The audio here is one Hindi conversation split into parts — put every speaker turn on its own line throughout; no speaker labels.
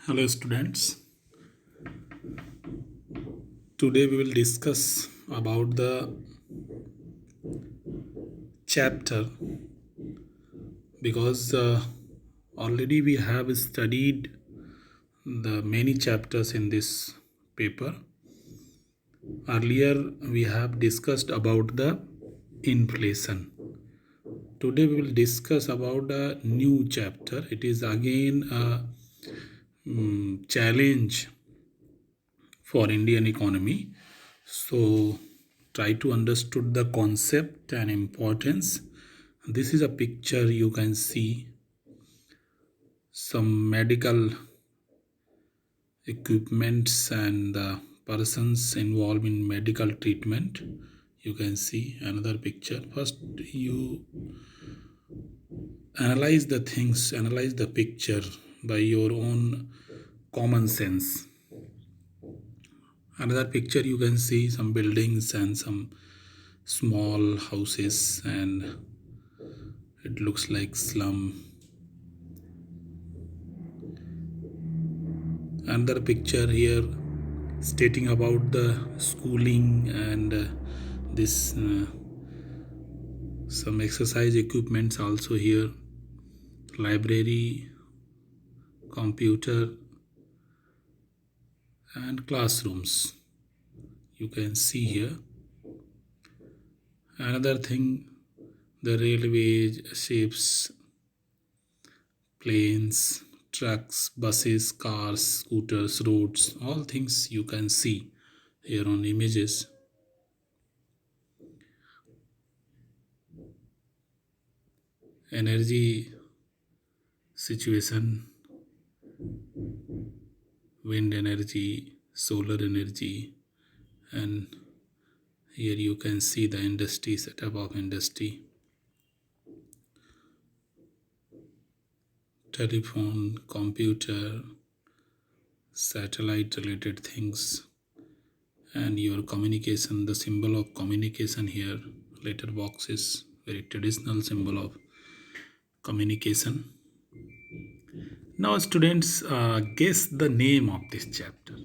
Hello, students. Today we will discuss about the chapter because already we have studied the many chapters in this paper. Earlier we have discussed about the inflation. Today we will discuss about a new chapter. It is again a challenge for Indian economy. So try to understood the concept and importance. This is a picture you can see some medical equipments and the persons involved in medical treatment. You can see another picture. First you analyze the things, analyze the picture by your own common sense. Another picture you can see some buildings and some small houses, and it looks like slum. Another picture here stating about the schooling and this some exercise equipments also here, library, computer and classrooms you can see here. Another thing, the railway shapes, planes, trucks, buses, cars, scooters, roads, all things you can see here on images. Energy situation, wind energy, solar energy, and here you can see the industry, setup of industry, telephone, computer, satellite related things, and your communication, the symbol of communication here, letter boxes, very traditional symbol of communication. Now students, guess the name of this chapter.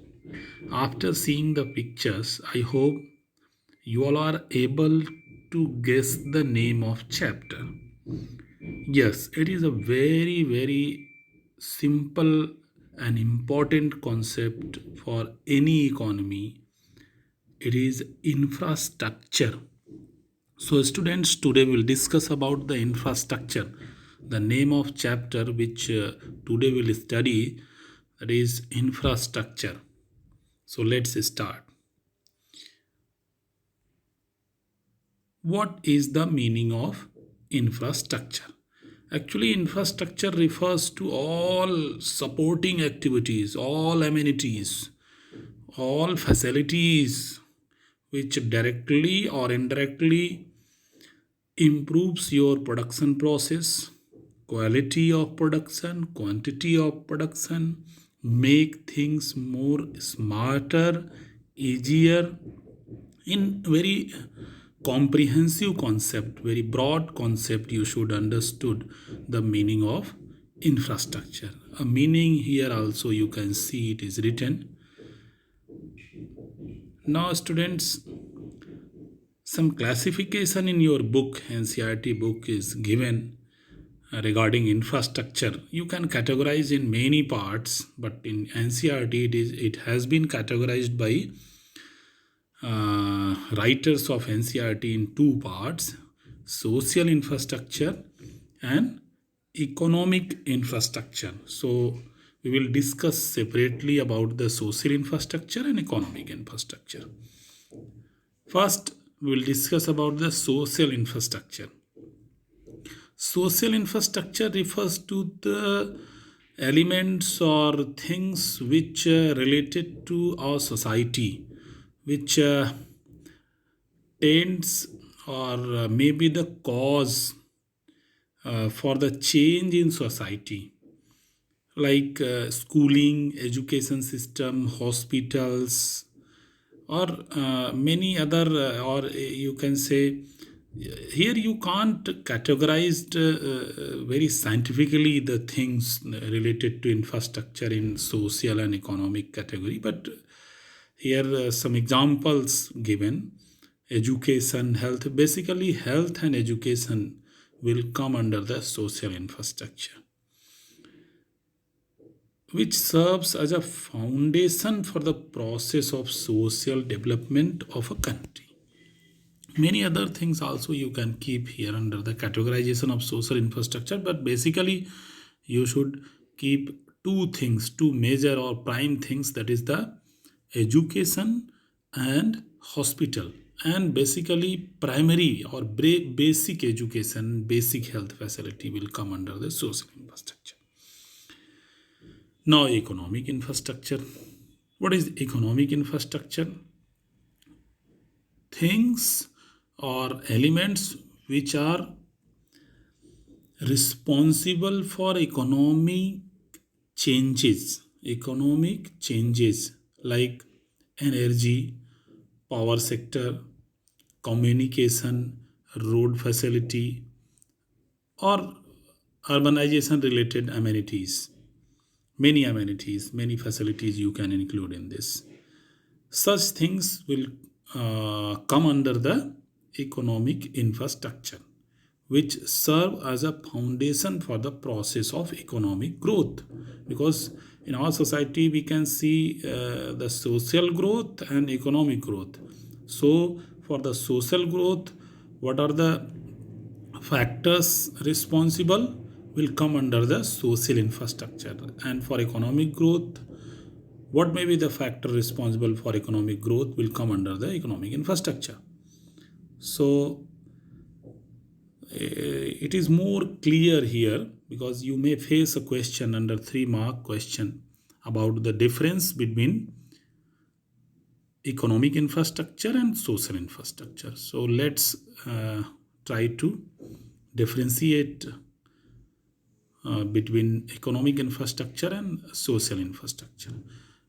After seeing the pictures, I hope you all are able to guess the name of chapter. Yes, it is a very simple and important concept for any economy. It is infrastructure. So students, today we'll discuss about the infrastructure. The name of chapter which today we'll study, that is infrastructure. So let's start. What is the meaning of infrastructure? Actually, infrastructure refers to all supporting activities, all amenities, all facilities which directly or indirectly improves your production process, quality of production, quantity of production, make things more smarter, easier, in very comprehensive concept, very broad concept. You should understood the meaning of infrastructure. A meaning here also you can see it is written. Now students, some classification in your book, NCERT book, is given regarding infrastructure. You can categorize in many parts, but in NCERT it has been categorized by writers of NCERT in two parts: social infrastructure and economic infrastructure. So we will discuss separately about the social infrastructure and economic infrastructure. First, we will discuss about the social infrastructure. Social infrastructure refers to the elements or things which are related to our society, which tends or maybe the cause for the change in society, like schooling, education system, hospitals, or many other, or you can say here you can't categorize very scientifically the things related to infrastructure in social and economic category, but here some examples given. Education, health. Basically, health and education will come under the social infrastructure, which serves as a foundation for the process of social development of a country. Many other things also you can keep here under the categorization of social infrastructure, but basically you should keep two things, two major or prime things, that is the education and hospital, and basically primary or basic education, basic health facility will come under the social infrastructure. Now, economic infrastructure. What is economic infrastructure? Things or elements which are responsible for economic changes like energy, power sector, communication, road facility, or urbanization related amenities. Many facilities you can include in this. Such things will come under the economic infrastructure, which serve as a foundation for the process of economic growth. Because in our society we can see the social growth and economic growth. So for the social growth, what are the factors responsible will come under the social infrastructure, and for economic growth, what may be the factor responsible for economic growth will come under the economic infrastructure. So it is more clear here, because you may face a question under 3-mark question about the difference between economic infrastructure and social infrastructure. So let's try to differentiate between economic infrastructure and social infrastructure.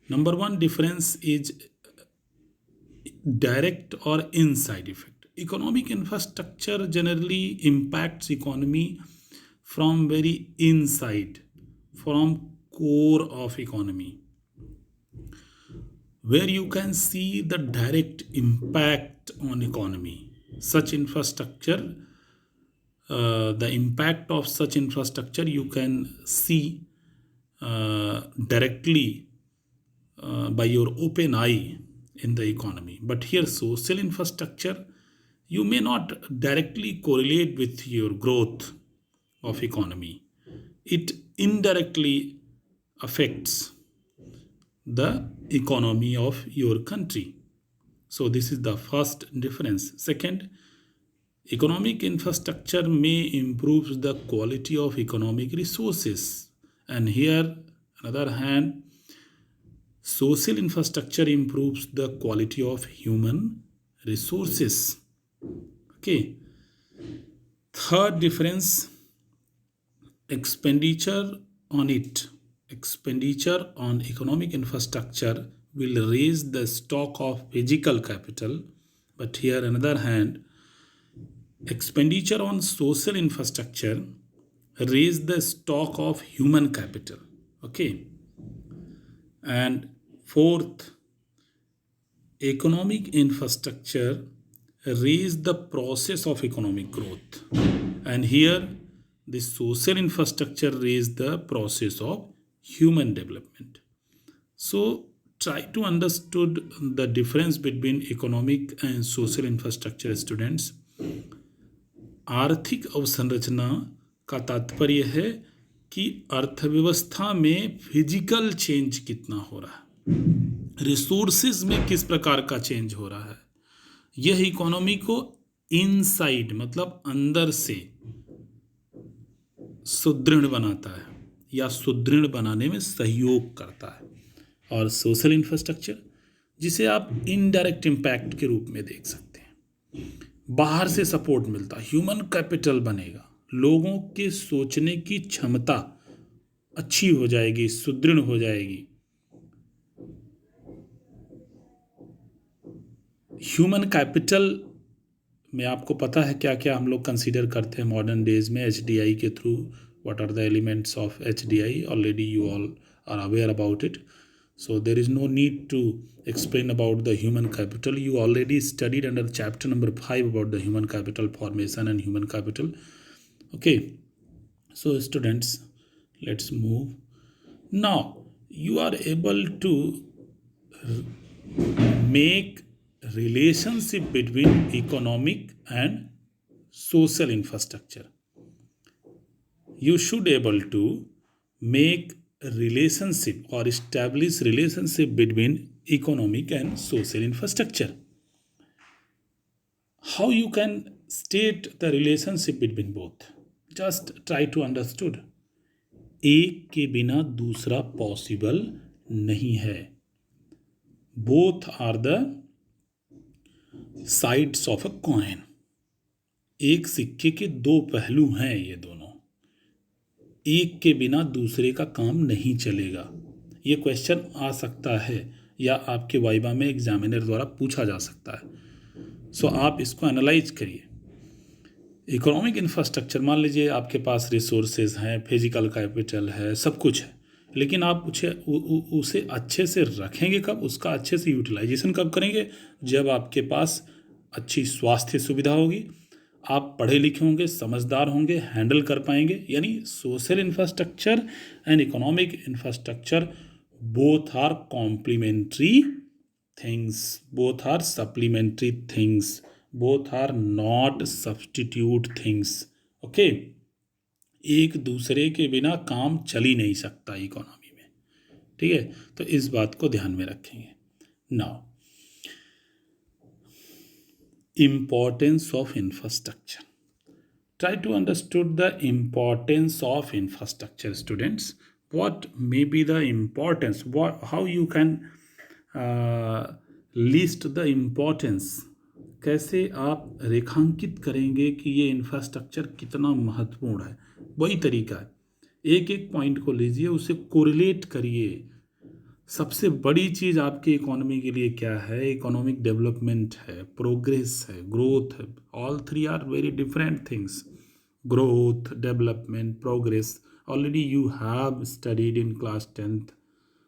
Number one difference is direct or inside effect. Economic infrastructure generally impacts economy from very inside, from core of economy, where you can see the direct impact on economy. Such infrastructure, the impact of such infrastructure you can see directly by your open eye in the economy. But here social infrastructure, you may not directly correlate with your growth of economy. It indirectly affects the economy of your country. So this is the first difference. Second, economic infrastructure may improve the quality of economic resources. And here, on the other hand, social infrastructure improves the quality of human resources. Okay. Third difference, expenditure on economic infrastructure will raise the stock of physical capital, but here on the other hand, expenditure on social infrastructure raise the stock of human capital. Okay. And fourth, economic infrastructure raise the process of economic growth, and here the social infrastructure raise the process of human development. So try to understood the difference between economic and social infrastructure, students. आर्थिक अवसंरचना का तात्पर्य है कि अर्थव्यवस्था में फिजिकल चेंज कितना हो रहा है, रिसोर्सेज में किस प्रकार का चेंज हो रहा है, यह इकोनॉमी को इनसाइड मतलब अंदर से सुदृढ़ बनाता है या सुदृढ़ बनाने में सहयोग करता है. और सोशल इंफ्रास्ट्रक्चर, जिसे आप इनडायरेक्ट इम्पैक्ट के रूप में देख सकते हैं, बाहर से सपोर्ट मिलता, ह्यूमन कैपिटल बनेगा, लोगों के सोचने की क्षमता अच्छी हो जाएगी, सुदृढ़ हो जाएगी. ह्यूमन कैपिटल में आपको पता है क्या क्या हम लोग कंसीडर करते हैं मॉडर्न डेज में HDI के through. What are the elements of HDI? Already you all are aware about it. So there is no need to explain about the human capital. You already studied under chapter number 5 about the human capital formation and human capital. Okay. So students, let's move. Now you are able to make relationship between economic and social infrastructure. You should able to make relationship or establish relationship between economic and social infrastructure. How you can state the relationship between both? Just try to understood. एक के बिना दूसरा पॉसिबल नहीं है. Both are the sides of a coin. एक सिक्के के दो पहलू हैं ये दोनों. एक के बिना दूसरे का काम नहीं चलेगा. ये क्वेश्चन आ सकता है या आपके वाइवा में एग्जामिनर द्वारा पूछा जा सकता है. सो आप इसको एनालाइज करिए. इकोनॉमिक इंफ्रास्ट्रक्चर, मान लीजिए आपके पास रिसोर्सेज हैं, फिजिकल कैपिटल है, सब कुछ है, लेकिन आप उसे अच्छे से रखेंगे कब? उसका अच्छे से यूटिलाइजेशन कब करेंगे? जब आपके पास अच्छी स्वास्थ्य सुविधा होगी, आप पढ़े लिखे होंगे, समझदार होंगे, हैंडल कर पाएंगे. यानी social infrastructure and economic infrastructure both are complementary things, both are supplementary things, both are not substitute things. Okay. एक दूसरे के बिना काम चल ही नहीं सकता इकोनॉमी में. ठीक है, तो इस बात को ध्यान में रखेंगे. Now, importance of infrastructure. Try to understood the importance of infrastructure, students. What may be the importance? How you can list the importance? कैसे आप रेखांकित करेंगे कि ये इंफ्रास्ट्रक्चर कितना महत्वपूर्ण है? वही तरीका है. एक एक पॉइंट को लीजिए, उसे कोरिलेट करिए. सबसे बड़ी चीज़ आपकी इकोनॉमी के लिए क्या है? इकोनॉमिक डेवलपमेंट है, प्रोग्रेस है, ग्रोथ है. All three are very different things. Growth, development, progress already you have studied in class 10th.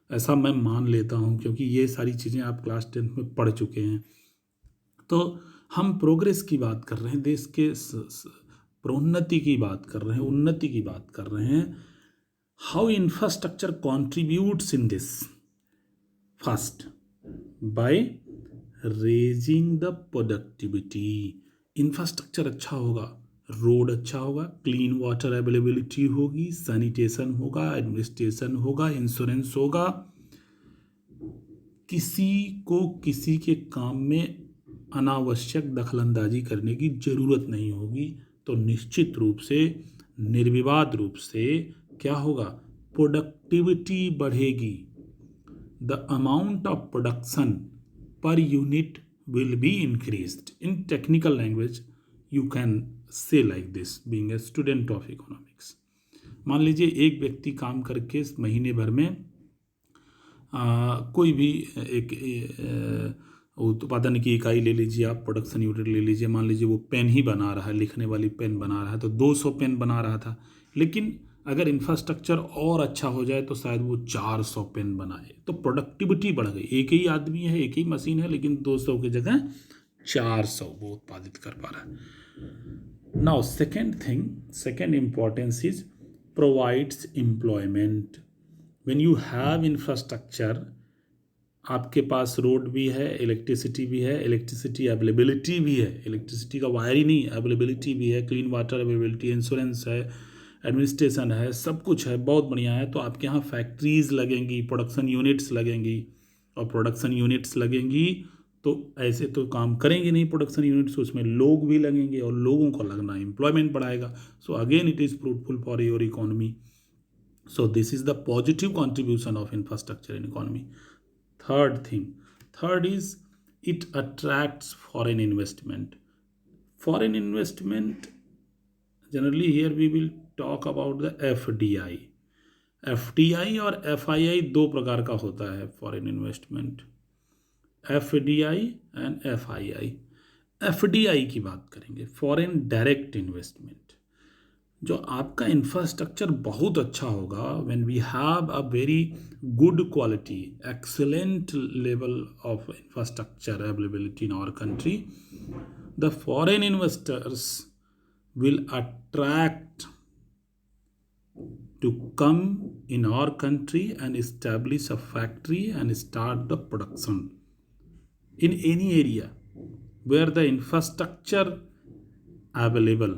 ऐसा मैं मान लेता हूँ, क्योंकि ये सारी चीज़ें आप क्लास 10th में पढ़ चुके हैं. तो हम प्रोग्रेस की बात कर रहे हैं, देश के प्रोन्नति की बात कर रहे हैं, उन्नति की बात कर रहे हैं. How infrastructure contributes in this? First, by raising the productivity. Infrastructure अच्छा होगा, रोड अच्छा होगा, क्लीन वाटर अवेलेबिलिटी होगी, सैनिटेशन होगा, एडमिनिस्ट्रेशन होगा, इंश्योरेंस होगा. किसी को किसी के काम में अनावश्यक दखलंदाजी करने की ज़रूरत नहीं होगी. तो निश्चित रूप से, निर्विवाद रूप से क्या होगा? प्रोडक्टिविटी बढ़ेगी. The amount of production per unit will be increased. In technical language, you can say like this, being a student of economics. मान लीजिए एक व्यक्ति काम करके महीने भर में कोई भी एक उत्पादन की इकाई ले लीजिए, आप प्रोडक्शन यूनिट ले लीजिए. मान लीजिए वो पेन ही बना रहा है, लिखने वाली पेन बना रहा है, तो 200 पेन बना रहा था. लेकिन अगर इंफ्रास्ट्रक्चर और अच्छा हो जाए तो शायद वो 400 पेन बनाए. तो प्रोडक्टिविटी बढ़ गई. एक ही आदमी है, एक ही मशीन है, लेकिन 200 की जगह 400 वो उत्पादित कर पा रहा है. Now second importance is provides employment. When you have infrastructure, आपके पास रोड भी है, इलेक्ट्रिसिटी भी है, इलेक्ट्रिसिटी अवेलेबिलिटी भी है, इलेक्ट्रिसिटी का वायर ही नहीं, अवेलेबिलिटी भी है, क्लीन वाटर अवेलेबिलिटी, इंश्योरेंस है, एडमिनिस्ट्रेशन है, सब कुछ है, बहुत बढ़िया है. तो आपके यहाँ फैक्ट्रीज लगेंगी, प्रोडक्शन यूनिट्स लगेंगी, और प्रोडक्शन यूनिट्स लगेंगी तो ऐसे तो काम करेंगे नहीं प्रोडक्शन यूनिट्स, उसमें लोग भी लगेंगे, और लोगों को लगना एम्प्लॉयमेंट बढ़ाएगा. So again it is fruitful for your economy. So this is the positive contribution of infrastructure in economy. Third is it attracts foreign investment. Foreign investment, generally here we will talk about the FDI. FDI और FII दो प्रकार का होता है foreign investment. FDI and FII. FDI की बात करेंगे, फॉरेन डायरेक्ट इन्वेस्टमेंट। जो आपका इंफ्रास्ट्रक्चर बहुत अच्छा होगा, when we have a very good quality, excellent level of infrastructure availability in our country, the foreign investors will attract to come in our country and establish a factory and start the production in any area where the infrastructure available।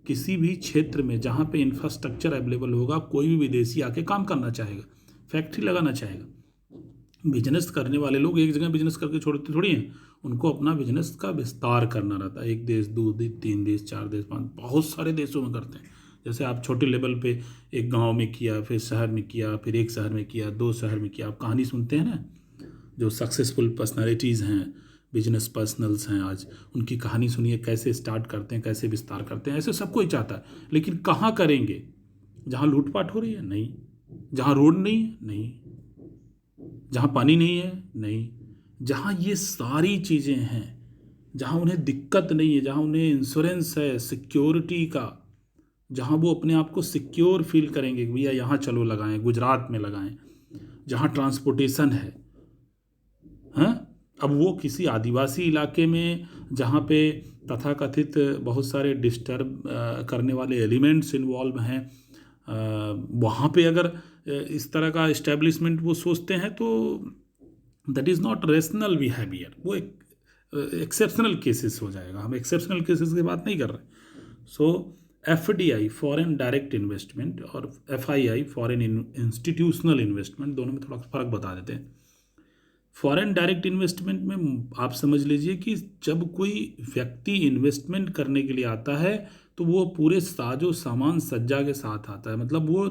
किसी भी क्षेत्र में जहाँ पे इंफ्रास्ट्रक्चर अवेलेबल होगा, कोई भी विदेशी आके काम करना चाहेगा, फैक्ट्री लगाना चाहेगा। बिजनेस करने वाले लोग एक जगह बिजनेस करके छोड़ते थोड़ी हैं, उनको अपना बिजनेस का विस्तार करना रहता है। एक देश, दो देश, तीन देश, चार देश, पाँच, बहुत सारे देशों में करते हैं। जैसे आप छोटे लेवल पे एक गांव में किया, फिर शहर में किया, फिर एक शहर में किया, दो शहर में किया। आप कहानी सुनते हैं ना, जो सक्सेसफुल पर्सनालिटीज़ हैं, बिजनेस पर्सनल्स हैं, आज उनकी कहानी सुनिए, कैसे स्टार्ट करते हैं, कैसे विस्तार करते हैं। ऐसे सब कोई चाहता है, लेकिन कहाँ करेंगे? जहाँ लूटपाट हो रही है? नहीं। जहाँ रोड नहीं है? नहीं। जहाँ पानी नहीं है? नहीं। जहाँ ये सारी चीज़ें हैं, जहाँ उन्हें दिक्कत नहीं है, जहाँ उन्हें इंश्योरेंस है सिक्योरिटी का, जहाँ वो अपने आप को सिक्योर फील करेंगे कि भैया यहाँ चलो लगाएं, गुजरात में लगाएं, जहाँ ट्रांसपोर्टेशन है। हाँ, अब वो किसी आदिवासी इलाके में जहाँ पे तथाकथित बहुत सारे डिस्टर्ब करने वाले एलिमेंट्स इन्वॉल्व हैं, वहाँ पे अगर इस तरह का इस्टेब्लिशमेंट वो सोचते हैं, तो that is not rational behaviour. वो एक एक्सेप्शनल केसेस हो जाएगा। हम एक्सेप्शनल केसेस की बात नहीं कर रहे। सो एफडीआई फॉरेन डायरेक्ट इन्वेस्टमेंट और एफआईआई फॉरेन इंस्टीट्यूशनल इन्वेस्टमेंट, दोनों में थोड़ा फ़र्क बता देते हैं। फॉरेन डायरेक्ट इन्वेस्टमेंट में आप समझ लीजिए कि जब कोई व्यक्ति इन्वेस्टमेंट करने के लिए आता है, तो वो पूरे साजो सामान सज्जा के साथ आता है। मतलब वो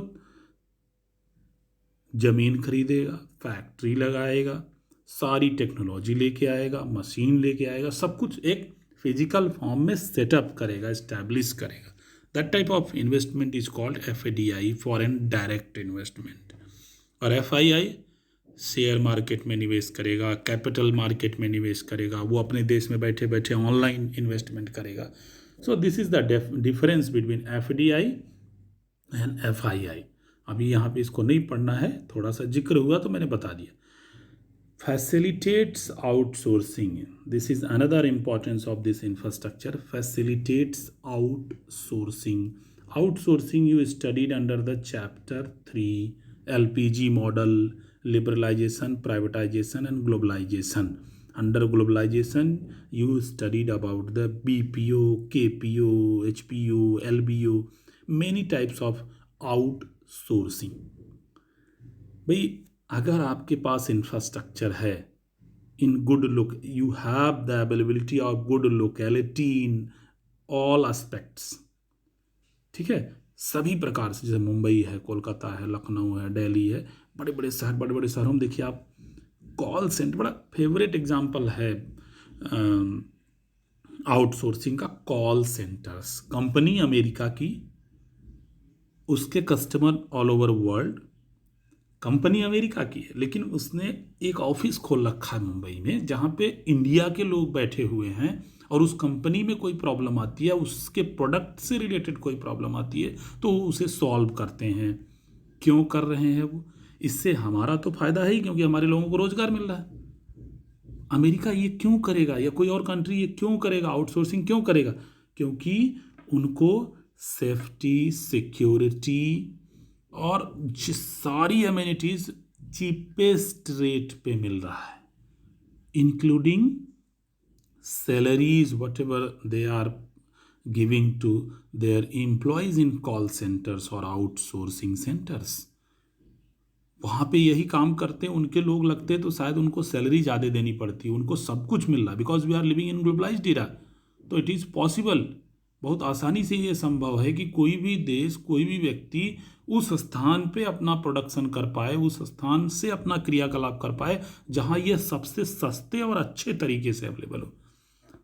ज़मीन खरीदेगा, फैक्ट्री लगाएगा, सारी टेक्नोलॉजी लेके आएगा, मशीन लेके आएगा, सब कुछ एक फिजिकल फॉर्म में सेटअप करेगा, इस्टेब्लिश करेगा। That type of investment is called FDI, foreign direct investment. और एफआईआई शेयर मार्केट में निवेश करेगा, कैपिटल मार्केट में निवेश करेगा, वो अपने देश में बैठे बैठे ऑनलाइन इन्वेस्टमेंट करेगा। So this is the difference between FDI and FII. अभी यहाँ पे इसको नहीं पढ़ना है, थोड़ा सा जिक्र हुआ तो मैंने बता दिया। facilitates outsourcing, this is another importance of this infrastructure, facilitates outsourcing। Outsourcing you studied under the chapter 3, LPG model, liberalization, privatization and globalization। Under globalization you studied about the BPO, KPO, HPO, LBO, many types of outsourcing। भाई, अगर आपके पास इंफ्रास्ट्रक्चर है, in good look, you have the availability of good locality in all aspects, ठीक है, सभी प्रकार से, जैसे मुंबई है, कोलकाता है, लखनऊ है, दिल्ली है, बड़े बड़े शहर, बड़े बड़े शहरों में देखिए आप कॉल सेंटर, बड़ा फेवरेट एग्जांपल है आउटसोर्सिंग का, कॉल सेंटर्स। कंपनी अमेरिका की, उसके customer all over world, company America की है, लेकिन उसने एक ऑफिस खोल रखा है मुंबई में, जहाँ पे इंडिया के लोग बैठे हुए हैं, और उस कंपनी में कोई प्रॉब्लम आती है, उसके प्रोडक्ट से रिलेटेड कोई प्रॉब्लम आती है, तो उसे सॉल्व करते हैं। क्यों कर रहे हैं वो? इससे हमारा तो फायदा है ही, क्योंकि हमारे लोगों को रोजगार मिल रहा है। अमेरिका ये क्यों करेगा, या कोई और कंट्री ये क्यों करेगा, आउटसोर्सिंग क्यों करेगा? क्योंकि उनको सेफ्टी, सिक्योरिटी और सारी अमेनिटीज चीपेस्ट रेट पे मिल रहा है, including salaries whatever they are giving to their employees in call centres और आउटसोर्सिंग सेंटर्स। वहाँ पे यही काम करते हैं उनके लोग लगते, तो शायद उनको सैलरी ज़्यादा देनी पड़ती, उनको सब कुछ मिल रहा है, because we are living in globalised era. तो इट इज़ पॉसिबल, बहुत आसानी से ये संभव है कि कोई भी देश, कोई भी व्यक्ति उस स्थान पे अपना प्रोडक्शन कर पाए, उस स्थान से अपना क्रियाकलाप कर पाए जहाँ ये सबसे सस्ते और अच्छे तरीके से अवेलेबल हो।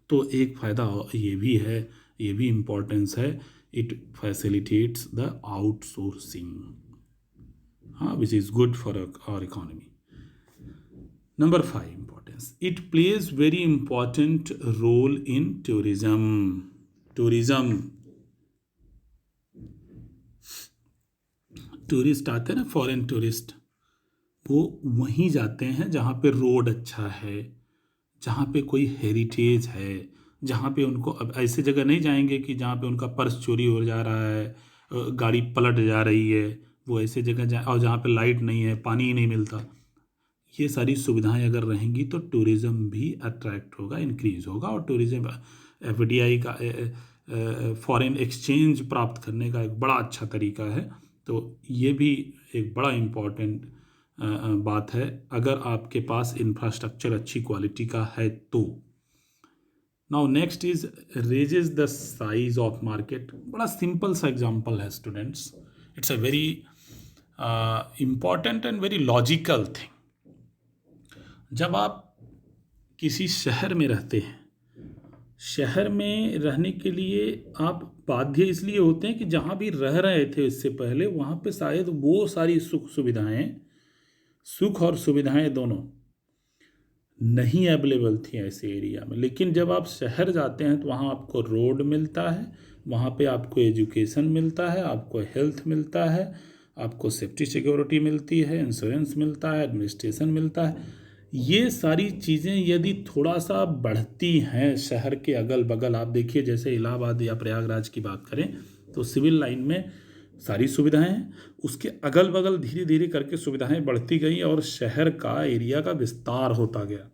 तो एक फ़ायदा ये भी है, ये भी इम्पोर्टेंस है, इट फैसिलिटेट्स द आउटसोर्सिंग, हाँ, which is good for our economy. Number 5 importance, it plays very important role in tourism. Tourist आते हैं ना, फॉरेन टूरिस्ट, वो वहीं जाते हैं जहाँ पे रोड अच्छा है, जहाँ पे कोई हेरिटेज है, जहाँ पे उनको, अब ऐसे जगह नहीं जाएंगे कि जहाँ पे उनका पर्स चोरी हो जा रहा है, गाड़ी पलट जा रही है, वो ऐसे जगह जाए और जहाँ पे लाइट नहीं है, पानी ही नहीं मिलता। ये सारी सुविधाएं अगर रहेंगी तो टूरिज़्म भी अट्रैक्ट होगा, इंक्रीज होगा, और टूरिज़्म एफडीआई का फॉरेन एक्सचेंज प्राप्त करने का एक बड़ा अच्छा तरीका है। तो ये भी एक बड़ा इम्पॉर्टेंट बात है अगर आपके पास इंफ्रास्ट्रक्चर अच्छी क्वालिटी का है तो। Now next is raises the size of market. बड़ा सिंपल सा एग्जांपल है students, it's a very important and very logical thing. जब आप किसी शहर में रहते हैं, शहर में रहने के लिए आप बाध्य इसलिए होते हैं कि जहाँ भी रह रहे थे इससे पहले वहाँ पे शायद वो सारी सुख और सुविधाएं दोनों नहीं अवेलेबल थी ऐसे एरिया में। लेकिन जब आप शहर जाते हैं तो वहाँ आपको रोड मिलता है, वहाँ पे आपको एजुकेशन मिलता है, आपको हेल्थ मिलता है, आपको सेफ्टी सिक्योरिटी मिलती है, इंश्योरेंस मिलता है, एडमिनिस्ट्रेशन मिलता है। ये सारी चीज़ें यदि थोड़ा सा बढ़ती हैं शहर के अगल बगल, आप देखिए जैसे इलाहाबाद या प्रयागराज की बात करें तो सिविल लाइन में सारी सुविधाएं हैं, उसके अगल बगल धीरे धीरे करके सुविधाएं बढ़ती गई और शहर का एरिया का विस्तार होता गया।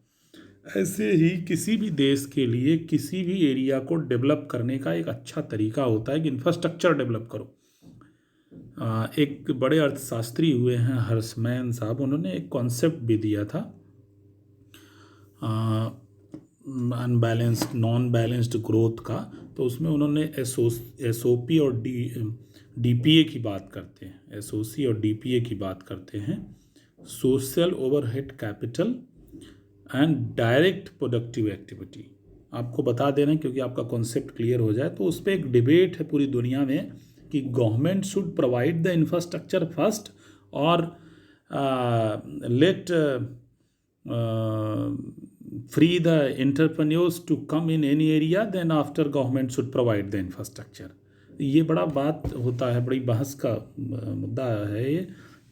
ऐसे ही किसी भी देश के लिए किसी भी एरिया को डेवलप करने का एक अच्छा तरीका होता है कि इंफ्रास्ट्रक्चर डेवलप करो। एक बड़े अर्थशास्त्री हुए हैं हर्षमैन साहब, उन्होंने एक कॉन्सेप्ट भी दिया था अनबैलेंस्ड नॉन बैलेंस्ड ग्रोथ का। तो उसमें उन्होंने एसओपी और डीपीए की बात करते हैं, एसओसी और डीपीए की बात करते हैं, social overhead capital and direct productive activity. आपको बता देना क्योंकि आपका कॉन्सेप्ट क्लियर हो जाए, तो उस पर एक डिबेट है पूरी दुनिया में कि government should provide the infrastructure first और late free the entrepreneurs to come in any area, then after government should provide the infrastructure। ये बड़ा बात होता है, बड़ी बहस का मुद्दा है ये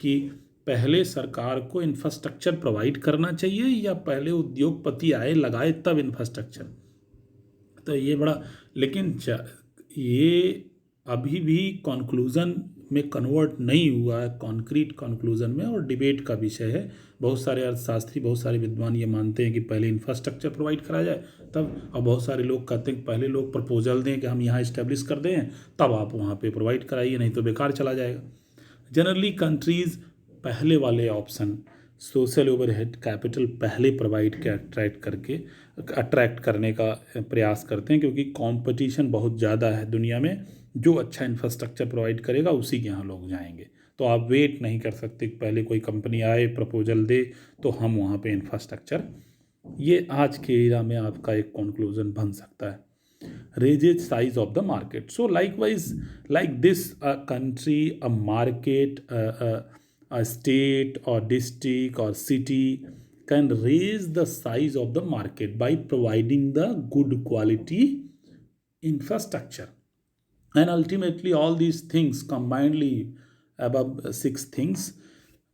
कि पहले सरकार को इंफ्रास्ट्रक्चर प्रोवाइड करना चाहिए या पहले उद्योगपति आए लगाए तब इंफ्रास्ट्रक्चर। तो ये बड़ा, लेकिन ये अभी भी कंक्लूज़न में कन्वर्ट नहीं हुआ है कॉन्क्रीट कंक्लूज़न में, और डिबेट का विषय है। बहुत सारे अर्थशास्त्री, बहुत सारे विद्वान ये मानते हैं कि पहले इंफ्रास्ट्रक्चर प्रोवाइड करा जाए तब, और बहुत सारे लोग कहते हैं कि पहले लोग प्रपोजल दें कि हम यहाँ इस्टेब्लिश कर दें तब आप वहाँ पे प्रोवाइड कराइए, नहीं तो बेकार चला जाएगा। जनरली कंट्रीज़ पहले वाले ऑप्शन, सोशल ओवरहेड कैपिटल पहले प्रोवाइड के अट्रैक्ट करने का प्रयास करते हैं, क्योंकि कंपटीशन बहुत ज़्यादा है दुनिया में। जो अच्छा इंफ्रास्ट्रक्चर प्रोवाइड करेगा उसी के यहाँ लोग जाएंगे। तो आप वेट नहीं कर सकते कि पहले कोई कंपनी आए प्रपोजल दे तो हम वहाँ पे इंफ्रास्ट्रक्चर, ये आज के एरा में आपका एक कंक्लूजन बन सकता है। Raises size of the market, so likewise like this a country, a market, a state or district or city can raise the size of the market by providing the good quality infrastructure. And ultimately all these things combinedly, above 6 things,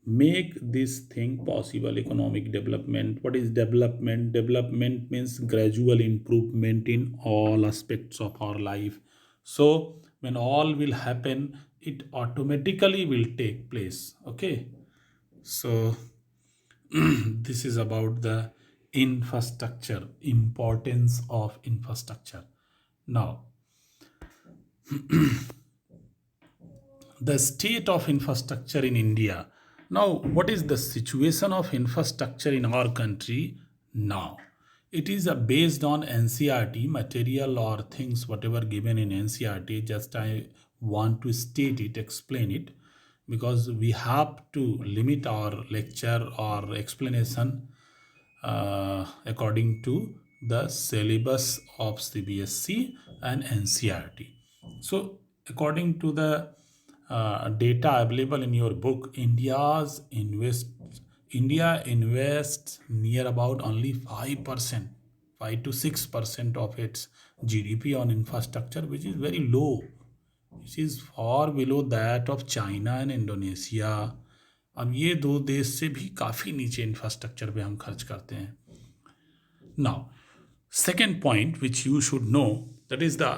make this thing possible. Economic development. What is development? Development means gradual improvement in all aspects of our life. So when all will happen, it automatically will take place. Okay, so this is about the infrastructure, importance of infrastructure. Now the state of infrastructure in India. Now what is the situation of infrastructure in our country now? It is based on NCERT material or things whatever given in NCERT. Just I want to state it, explain it, because we have to limit our lecture or explanation according to the syllabus of CBSE and NCERT. So according to the data available in your book, India's India invests near about only 5%, 5 to 6% of its GDP on infrastructure, which is very low. This is far below that of China and Indonesia. अब ये दो देश से भी काफ़ी नीचे इंफ्रास्ट्रक्चर पे हम खर्च करते हैं. Now, second point which you should know, that is the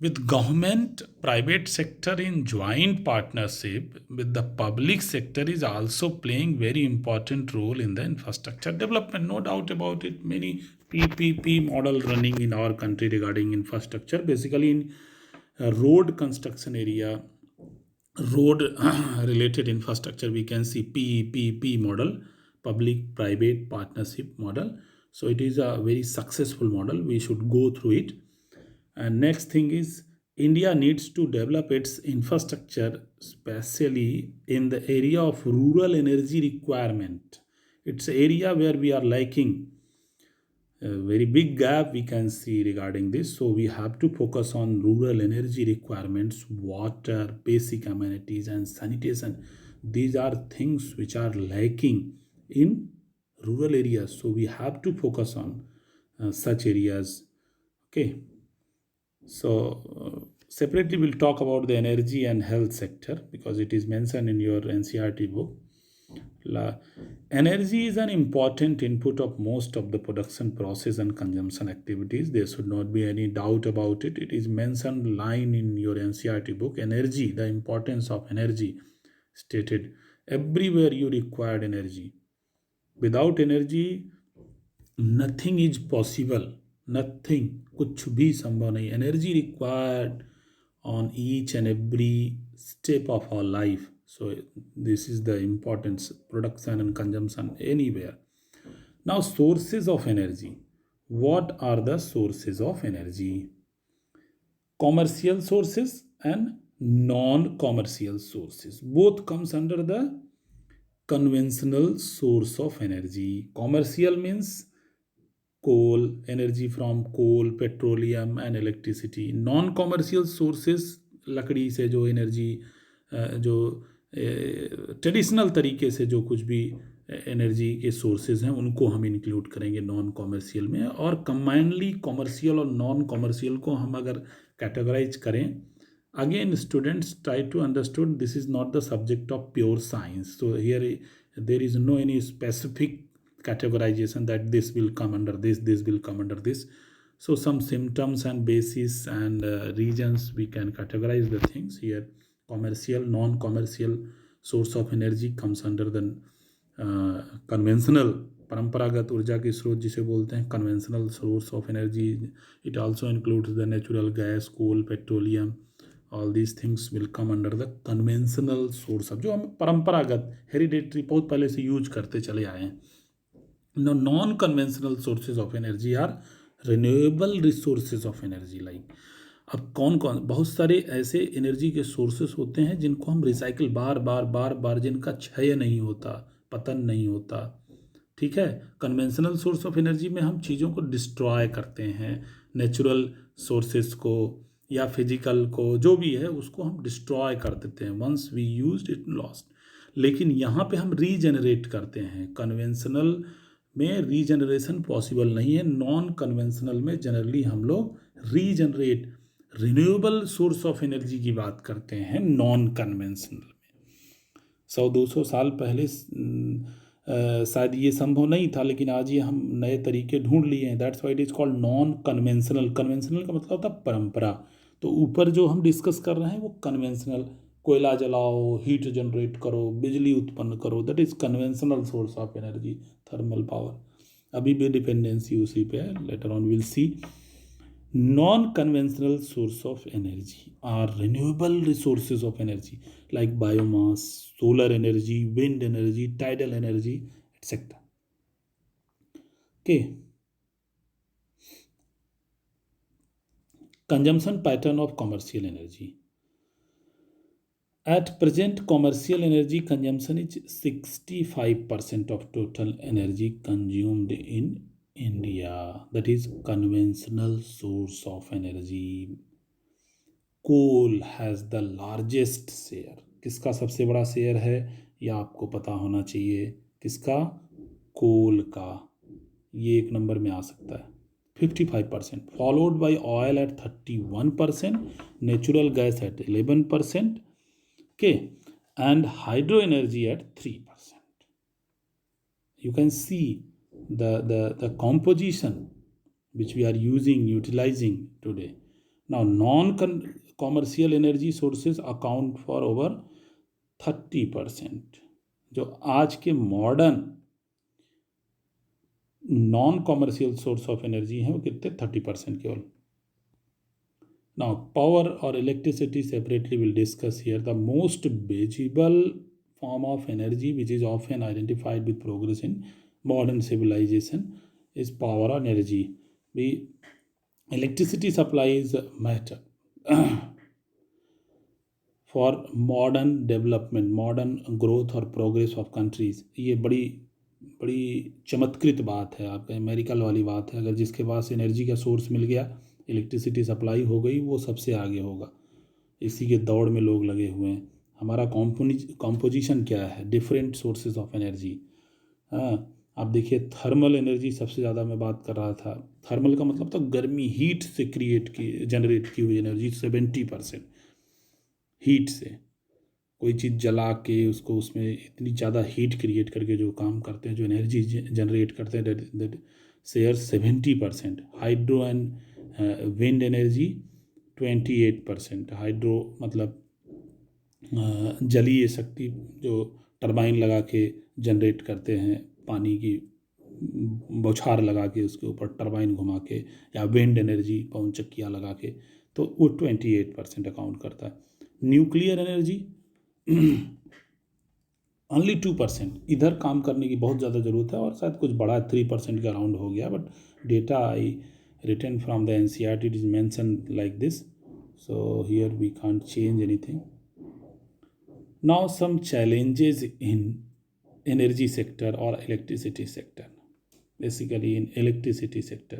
with government private sector in joint partnership with the public sector is also playing very important role in the infrastructure development. No doubt about it. Many PPP model running in our country regarding infrastructure, basically in road construction area, road related infrastructure, we can see PPP model, public private partnership model. So it is a very successful model. We should go through it. And next thing is, India needs to develop its infrastructure, especially in the area of rural energy requirement. It's an area where we are lacking a very big gap, we can see regarding this. So we have to focus on rural energy requirements, water, basic amenities, and sanitation. These are things which are lacking in rural areas. So we have to focus on such areas. Okay. So separately we'll talk about the energy and health sector because it is mentioned in your NCERT book. Energy is an important input of most of the production process and consumption activities. There should not be any doubt about it. It is mentioned line in your NCERT book. Energy, the importance of energy, stated everywhere you required energy. Without energy, nothing is possible. Nothing, कुछ भी संभव नहीं. Energy required on each and every step of our life. So this is the importance, production and consumption anywhere. Now, sources of energy. What are the sources of energy? Commercial sources and non-commercial sources. Both comes under the conventional source of energy. Commercial means coal, energy from coal, petroleum and electricity. Non-commercial sources, लकड़ी से जो एनर्जी, जो ट्रेडिशनल तरीके से जो कुछ भी एनर्जी के सोर्सेज हैं उनको हम इंक्लूड करेंगे नॉन कॉमर्शियल में. और कंबाइनली कॉमर्शियल और नॉन कॉमर्शियल को हम अगर कैटेगराइज करें, again students try to understood this is not the subject of pure science. So here there is no any specific categorization that this will come under this will come under this. So some symptoms and basis and regions we can categorize the things here. Commercial, non-commercial source of energy comes under the conventional, परंपरागत ऊर्जा के स्रोत जिसे बोलते हैं conventional source of energy. It also includes the natural gas, coal, petroleum. All these things will come under the conventional source of, जो हम परंपरागत हेरिडेटरी बहुत पहले से यूज करते चले आए हैं. Now, non-conventional sources of energy are renewable resources of energy. Like, अब कौन कौन, बहुत सारे ऐसे एनर्जी के सोर्सेस होते हैं जिनको हम रिसाइकिल बार बार जिनका क्षय नहीं होता, पतन नहीं होता. ठीक है. कन्वेंशनल सोर्स ऑफ एनर्जी में हम चीज़ों को डिस्ट्रॉय करते हैं, नेचुरल सोर्सेस को या फिजिकल को, जो भी है उसको हम डिस्ट्रॉय कर देते हैं. Once we used it lost. लेकिन यहाँ पे हम रीजनरेट करते हैं. कन्वेंशनल में रीजनरेशन पॉसिबल नहीं है. नॉन कन्वेंशनल में जनरली हम लोग regenerate, renewable source of energy की बात करते हैं नॉन कन्वेंशनल में. 100-200 साल पहले शायद ये संभव नहीं था, लेकिन आज ये हम नए तरीके ढूंढ लिए हैं. That's why it is called non conventional. Conventional का मतलब होता है परंपरा. तो ऊपर जो हम डिस्कस कर रहे हैं वो कन्वेंशनल, कोयला जलाओ, हीट जनरेट करो, बिजली उत्पन्न करो, that is conventional source of energy, thermal power. अभी भी डिपेंडेंसी उसी पे है. Later on will see. Non conventional source of energy are renewable resources of energy like biomass, solar energy, wind energy, tidal energy, etcetera. Okay. Consumption pattern of commercial energy. At present, commercial energy consumption is 65% of total energy consumed in India. That is conventional source of energy. Coal has the largest share. किसका सबसे बड़ा शेयर है यह आपको पता होना चाहिए. किसका? कोल का। ये 1 नंबर में आ सकता है 55%, followed by oil eight 31%, natural gas at 11%, okay, and hydro energy at 3%. You can see the composition which we are utilizing today. Now non-commercial energy sources account for over 30%. जो आज के modern non commercial source of energy हैं वो कितने? 30% केवल. Now, power or electricity separately we'll discuss here. The most visible form of energy which is often identified with progress in modern civilization is power or energy. Electricity supply is matter for modern development, modern growth or progress of countries. ये बड़ी चमत्कृत बात है, आपका अमेरिकल वाली बात है. अगर जिसके पास एनर्जी का सोर्स मिल गया, इलेक्ट्रिसिटी सप्लाई हो गई, वो सबसे आगे होगा. इसी के दौड़ में लोग लगे हुए हैं. हमारा कॉम्पोजिशन क्या है? Different sources of energy. हाँ, आप देखिए थर्मल एनर्जी सबसे ज़्यादा मैं बात कर रहा था. थर्मल का मतलब तो गर्मी, हीट से जनरेट की हुई एनर्जी 70%. हीट से कोई चीज़ जला के उसको उसमें इतनी ज़्यादा हीट क्रिएट करके जो काम करते हैं, जो एनर्जी जनरेट करते हैं, that share 70%. Hydro and wind energy 28%. Hydro मतलब जलीय शक्ति जो टरबाइन लगा के जनरेट करते हैं, पानी की बौछार लगा के उसके ऊपर टरबाइन घुमा के, या विंड एनर्जी पवन चक्कियाँ लगा के, तो वो 28% अकाउंट करता है. Nuclear energy only 2%. इधर काम करने की बहुत ज़्यादा ज़रूरत है, और शायद कुछ बड़ा 3% का अराउंड हो गया, but data I written from the NCERT, it is mention like this. So here we can't change anything. Now some challenges in energy sector or electricity sector. Basically in electricity sector,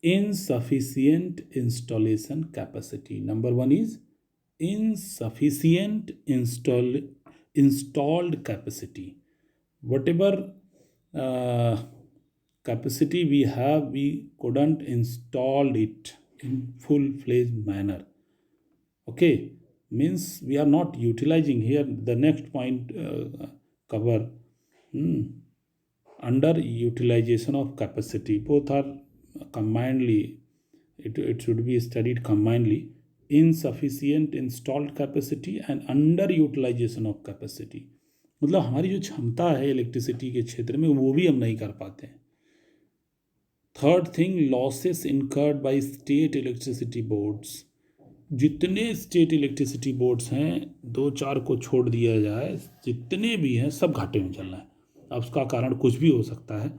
insufficient installation capacity. Number one is insufficient installed capacity. Whatever capacity we have, we couldn't install it in full-fledged manner. Okay, means we are not utilizing. Here the next point cover under utilization of capacity. Both are combinedly, it should be studied combinedly. Insufficient installed capacity and under utilization of capacity. मतलब हमारी जो क्षमता है इलेक्ट्रिसिटी के क्षेत्र में, वो भी हम नहीं कर पाते हैं. Third thing, losses incurred by state electricity boards. जितने स्टेट इलेक्ट्रिसिटी बोर्ड्स हैं, 2-4 को छोड़ दिया जाए, जितने भी हैं सब घाटे में चल रहे हैं. अब उसका कारण कुछ भी हो सकता है.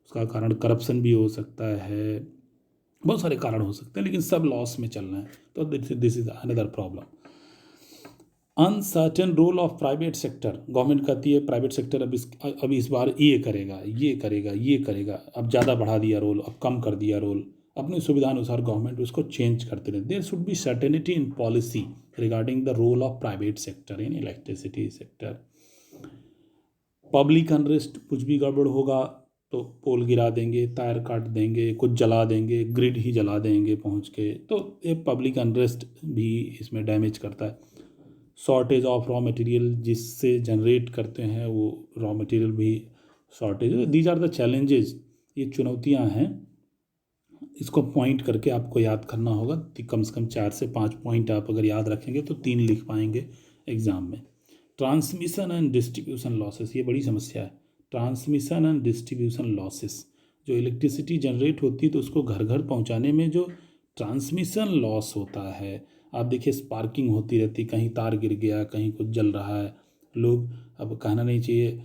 उसका कारण करप्शन भी हो सकता है, बहुत सारे कारण हो सकते हैं, लेकिन सब लॉस में चल रहे हैं. तो this is another problem. Uncertain role of private sector. Government कहती है प्राइवेट सेक्टर अब इस बार ये करेगा, अब ज़्यादा बढ़ा दिया रोल, अब कम कर दिया रोल. अपनी सुविधा अनुसार गवर्नमेंट उसको चेंज करते रहते. There should be certainty in policy regarding the role of private sector in electricity sector. Public unrest, कुछ भी गड़बड़ होगा तो पोल गिरा देंगे, तार काट देंगे, कुछ जला देंगे, ग्रिड ही जला देंगे पहुंच के, तो ये पब्लिक अनरेस्ट भी इसमें डैमेज करता है. शॉर्टेज ऑफ रॉ मटेरियल, जिससे जनरेट करते हैं वो रॉ मटेरियल भी shortage. These are the challenges. ये चुनौतियां हैं. इसको पॉइंट करके आपको याद करना होगा. कम से कम 4 से 5 पॉइंट आप अगर याद रखेंगे तो 3 लिख पाएंगे एग्जाम में. ट्रांसमिशन एंड डिस्ट्रीब्यूशन लॉसेस, ये बड़ी समस्या है. ट्रांसमिशन एंड डिस्ट्रीब्यूशन लॉसेस, जो इलेक्ट्रिसिटी जनरेट होती है तो उसको घर घर पहुंचाने में जो ट्रांसमिशन लॉस होता है. आप देखिए स्पार्किंग होती रहती, कहीं तार गिर गया, कहीं कुछ जल रहा है. लोग, अब कहना नहीं चाहिए,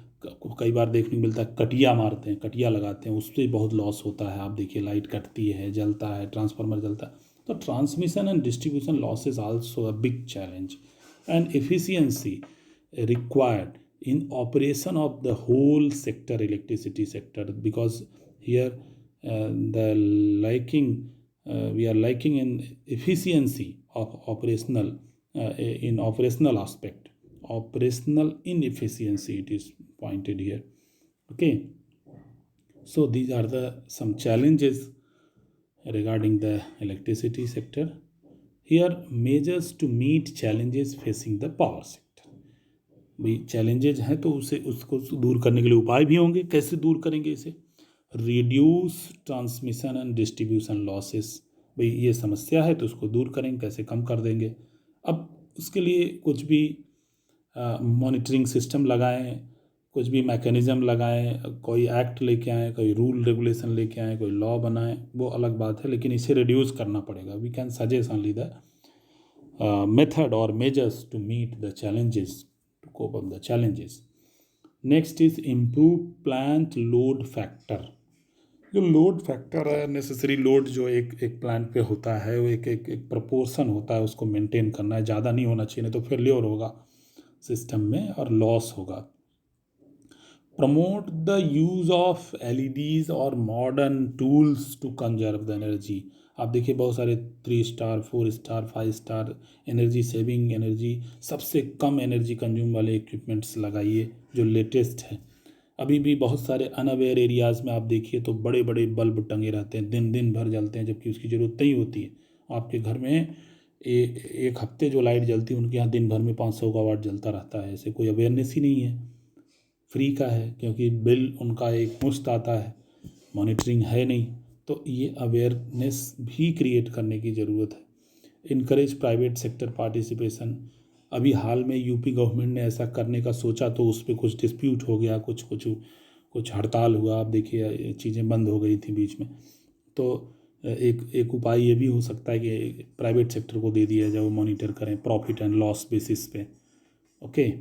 कई बार देखने को मिलता है कटिया मारते हैं, कटिया लगाते हैं, उससे बहुत लॉस होता है. आप देखिए लाइट कटती है, जलता है, ट्रांसफार्मर जलता है. तो transmission and distribution loss is also a big challenge. And efficiency required in operation of the whole sector, electricity sector, because here we are lacking in efficiency of operational in operational aspect. Operational inefficiency it is pointed here. Okay, so these are the some challenges regarding the electricity sector. Here, measures to meet challenges facing the power sector. भाई चैलेंजेज हैं तो उसे उसको दूर करने के लिए उपाय भी होंगे. कैसे दूर करेंगे इसे? Reduce transmission and distribution losses. भाई ये समस्या है तो उसको दूर करेंगे, कैसे कम कर देंगे. अब उसके लिए कुछ भी मॉनिटरिंग सिस्टम लगाएं, कुछ भी मैकेनिज़्म लगाएं, कोई एक्ट लेके आएँ, कोई रूल रेगुलेशन लेके आएँ, कोई लॉ बनाएं, वो अलग बात है, लेकिन इसे रिड्यूस करना पड़ेगा. We can suggest only the method और measures to meet the challenges, to cope up the challenges. Next is improve plant load factor. जो लोड फैक्टर है, नेसेसरी लोड जो एक प्लांट पे होता है, वो एक प्रपोर्शन होता है, उसको मेंटेन करना है. ज़्यादा नहीं होना चाहिए, नहीं तो फेलियर होगा सिस्टम में और लॉस होगा. Promote the use of LEDs और modern tools to conserve the energy. आप देखिए बहुत सारे 3 star 4 star 5 star energy saving, energy सबसे कम एनर्जी कंज्यूम वाले इक्विपमेंट्स लगाइए जो लेटेस्ट है. अभी भी बहुत सारे अनअवेयर एरियाज़ में आप देखिए तो बड़े बड़े बल्ब टंगे रहते हैं, दिन भर जलते हैं, जबकि उसकी ज़रूरत नहीं होती है. आपके घर में एक हफ्ते जो लाइट जलती है, उनके यहाँ दिन भर में 500 का वाट जलता रहता है. ऐसे कोई अवेयरनेस ही नहीं है. फ्री का है क्योंकि बिल उनका एक मुश्त आता है, मॉनिटरिंग है नहीं. तो ये अवेयरनेस भी क्रिएट करने की ज़रूरत है. Encourage private sector participation. अभी हाल में यूपी गवर्नमेंट ने ऐसा करने का सोचा तो उस पर कुछ डिस्प्यूट हो गया, कुछ हड़ताल हुआ. आप देखिए चीज़ें बंद हो गई थी बीच में. तो एक उपाय ये भी हो सकता है कि प्राइवेट सेक्टर को दे दिया जाए, वो मॉनिटर करें प्रॉफिट एंड लॉस बेसिस पे. Okay,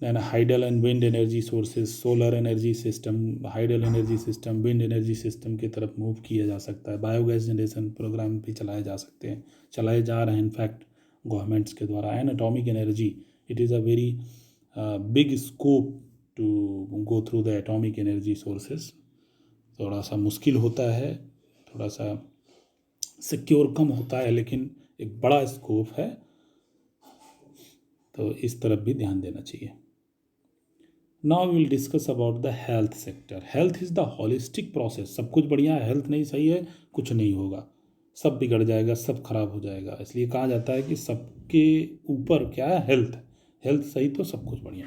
then hydel and wind energy sources, solar energy system, hydel energy system, wind energy system की तरफ मूव किया जा सकता है. बायोगैस जनरेशन प्रोग्राम भी चलाए जा सकते हैं, चलाए जा रहे हैं इनफैक्ट गवर्नमेंट्स के द्वारा. And atomic energy, it is a very big scope to go through the atomic energy sources. थोड़ा सा मुश्किल होता है, थोड़ा सा सिक्योर कम होता है, लेकिन एक बड़ा स्कोप है, तो इस तरफ भी ध्यान देना चाहिए. Now we will discuss about the health sector. Health is the holistic process. सब कुछ बढ़िया है, हेल्थ नहीं सही है कुछ नहीं होगा, सब बिगड़ जाएगा, सब खराब हो जाएगा. इसलिए कहा जाता है कि सबके ऊपर क्या है, हेल्थ. हेल्थ सही तो सब कुछ बढ़िया.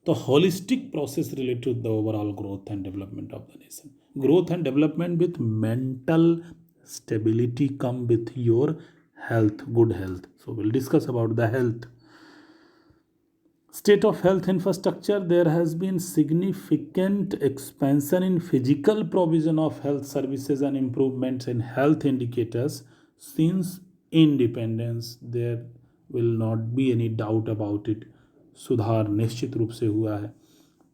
तो holistic process related to the overall growth and development of the nation. Growth and development with mental stability cum with your health, good health. So will discuss about the health. State of health infrastructure. There has been significant expansion in physical provision of health services and improvements in health indicators since independence. There will not be any doubt about it. सुधार निश्चित रूप से हुआ है.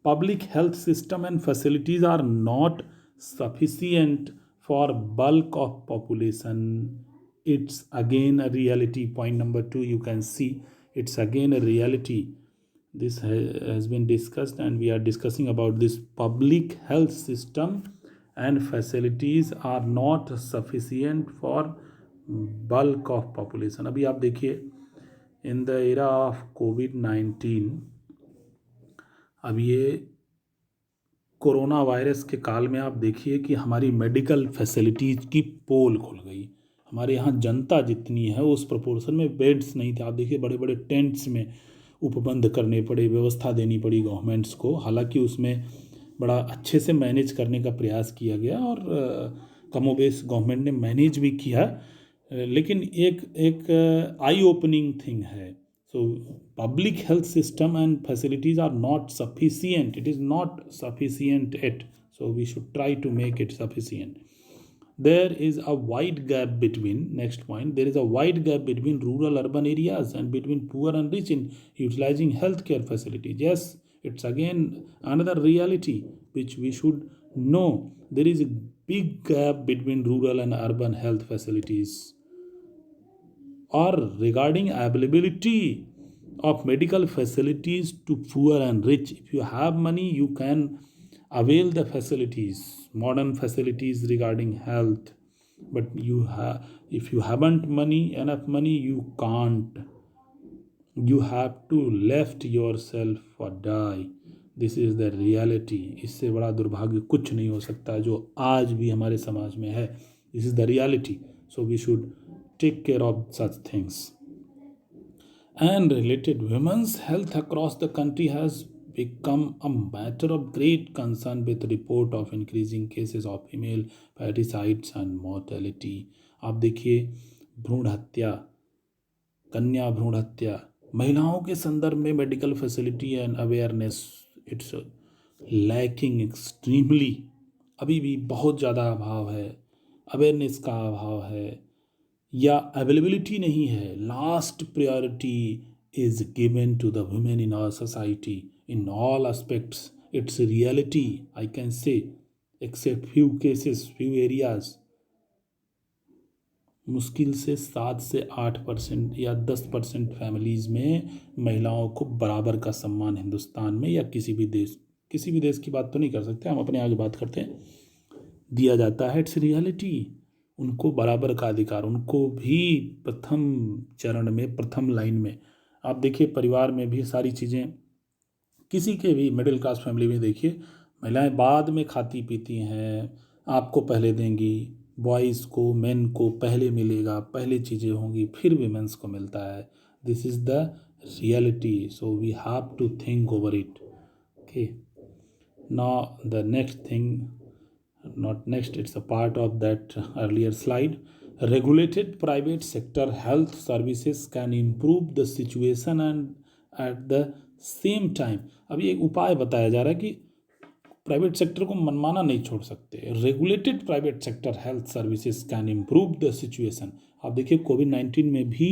Public health system and facilities are not sufficient for bulk of population. It's again a reality. Point number 2, you can see it's again a reality. This has been discussed and we are discussing about this. Public health system and facilities are not sufficient for bulk of population. अभी आप देखिए in the era of COVID-19, अब ये कोरोना वायरस के काल में आप देखिए कि हमारी मेडिकल फैसिलिटीज़ की पोल खुल गई. हमारे यहाँ जनता जितनी है उस प्रोपोर्शन में बेड्स नहीं थे. आप देखिए बड़े बड़े टेंट्स में उपबंध करने पड़े, व्यवस्था देनी पड़ी गवर्नमेंट्स को. हालांकि उसमें बड़ा अच्छे से मैनेज करने का प्रयास किया गया और कमोबेश गवर्नमेंट ने मैनेज भी किया, लेकिन एक आई ओपनिंग थिंग है. So public health system and facilities are not sufficient. It is not sufficient at. So we should try to make it sufficient. There is a wide gap between, next point, there is a wide gap between rural urban areas and between poor and rich in utilizing healthcare facilities. Yes, it's again another reality which we should know. There is a big gap between rural and urban health facilities. Or regarding availability of medical facilities to poor and rich. If you have money, you can avail the facilities, modern facilities regarding health, but if you haven't enough money, you can't. You have to left yourself or die. This is the reality. इससे बड़ा दुर्भाग्य कुछ नहीं हो सकता जो आज भी हमारे समाज में है। This is the reality, so we should take care of such things. And related, women's health across the country has become a matter of great concern with report of increasing cases of female parricides and mortality। आप देखिए, भ्रूण हत्या, कन्या भ्रूण हत्या, महिलाओं के संदर्भ में medical facility and awareness it's lacking extremely. अभी भी बहुत ज़्यादा अभाव है, अवेयरनेस का अभाव है या अवेलेबिलिटी नहीं है। Last priority is given to the women in our society in all aspects. It's reality, I can say, except few cases, few areas. मुश्किल से 7 से 8% या 10% फैमिलीज़ में महिलाओं को बराबर का सम्मान हिंदुस्तान में या किसी भी देश की बात तो नहीं कर सकते, हम अपने आगे बात करते हैं, दिया जाता है। It's reality. उनको बराबर का अधिकार, उनको भी प्रथम चरण में, प्रथम लाइन में। आप देखिए, परिवार में भी सारी चीज़ें, किसी के भी मिडिल क्लास फैमिली में देखिए, महिलाएं बाद में खाती पीती हैं, आपको पहले देंगी। बॉयज़ को, मेन को पहले मिलेगा, पहले चीज़ें होंगी, फिर वीमेंस को मिलता है। This is the reality, so we have to think over it. Okay, now the next thing, not next, it's a part of that earlier slide. Regulated private sector health services can improve the situation and at the same time, अभी एक उपाय बताया जा रहा है कि प्राइवेट सेक्टर को मनमाना नहीं छोड़ सकते। Regulated private sector health services can improve the situation. आप देखिए, कोविड-19 में भी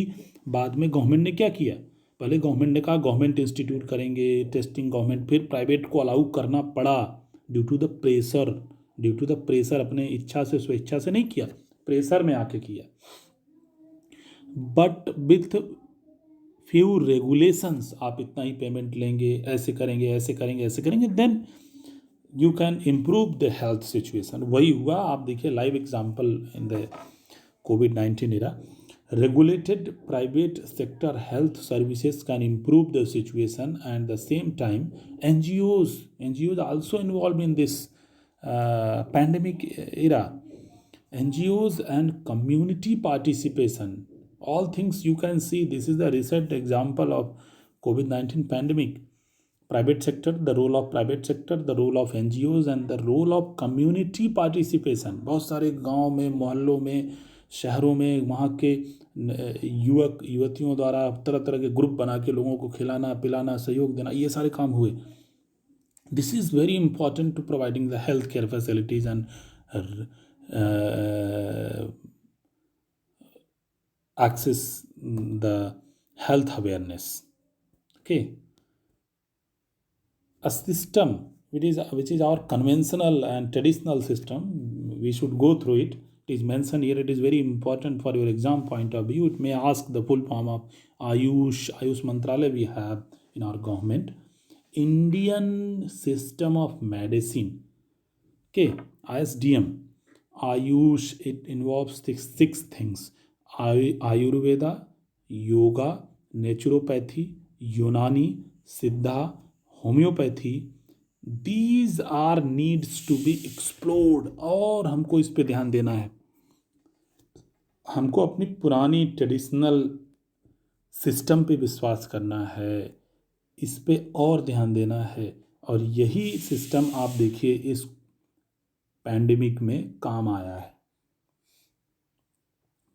बाद में गवर्नमेंट ने क्या किया, पहले गवर्नमेंट ने कहा गवर्नमेंट इंस्टीट्यूट करेंगे टेस्टिंग गवर्नमेंट, फिर प्राइवेट को अलाउ करना पड़ा ड्यू टू द प्रेशर, अपने इच्छा से, स्वेच्छा से नहीं किया, प्रेशर में आके किया। बट विथ फ्यू रेगुलेशंस, आप इतना ही पेमेंट लेंगे, ऐसे करेंगे, ऐसे करेंगे, ऐसे करेंगे, then you can improve the health situation. वही हुआ। आप देखिए, लाइव एग्जाम्पल इन द कोविड-19 era, regulated private sector health services can improve the situation, and the same time NGOs also involved in this pandemic era. NGOs and community participation, all things you can see. This is the recent example of COVID-19 pandemic. Private sector, the role of private sector, the role of NGOs and the role of community participation। बहुत सारे गांव में, मोहल्लों में, शहरों में वहाँ के युवक युवतियों द्वारा तरह तरह के ग्रुप बना के लोगों को खिलाना पिलाना, सहयोग देना, ये सारे काम हुए। This is very important to providing the health care facilities and access the health awareness। Okay, a system which is our conventional and traditional system, we should go through it. It is mentioned here, it is very important for your exam point of view. It may ask the full form of Ayush Mantralaya we have in our government. Indian System of Medicine, okay, ISDM. Ayush, it involves six things: Ayurveda, Yoga, Naturopathy, Unani, Siddha, Homeopathy. These are needs to be explored। और हमको इस पे ध्यान देना है। हमको अपनी पुरानी ट्रेडिशनल सिस्टम पे विश्वास करना है, इस पे और ध्यान देना है। और यही सिस्टम आप देखिए इस पैंडेमिक में काम आया है।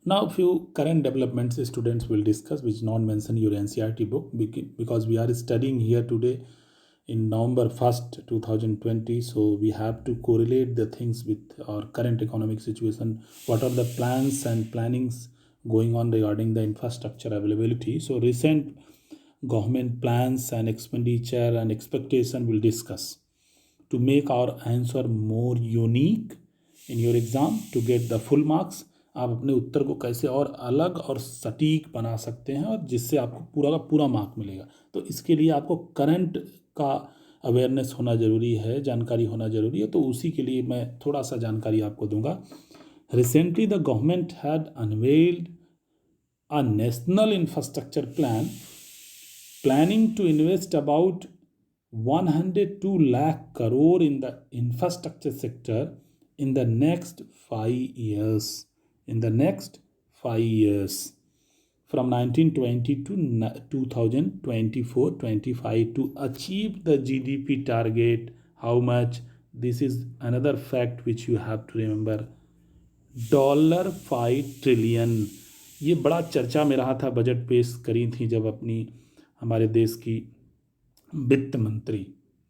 Now few current developments students will discuss which not mentioned in your NCERT book, because we are studying here today in November 1st 2020, so we have to correlate the things with our current economic situation. What are the plans and plannings going on regarding the infrastructure availability? So recent government plans and expenditure and expectation will discuss to make our answer more unique in your exam to get the full marks। आप अपने उत्तर को कैसे और अलग और सटीक बना सकते हैं और जिससे आपको पूरा का पूरा मार्क मिलेगा। तो इसके लिए आपको करंट का अवेयरनेस होना ज़रूरी है, जानकारी होना ज़रूरी है। तो उसी के लिए मैं थोड़ा सा जानकारी आपको दूंगा। Recently the government had unveiled a national infrastructure plan planning to invest about 102 lakh crore in the infrastructure sector in the next 5 years. In the next 5 years, from 1920 to 2024-25 to achieve the GDP target. How much? This is another fact which you have to remember. $5 trillion. ये बड़ा चर्चा में रहा था, बजट पेश करी थी जब अपनी हमारे देश की वित्त मंत्री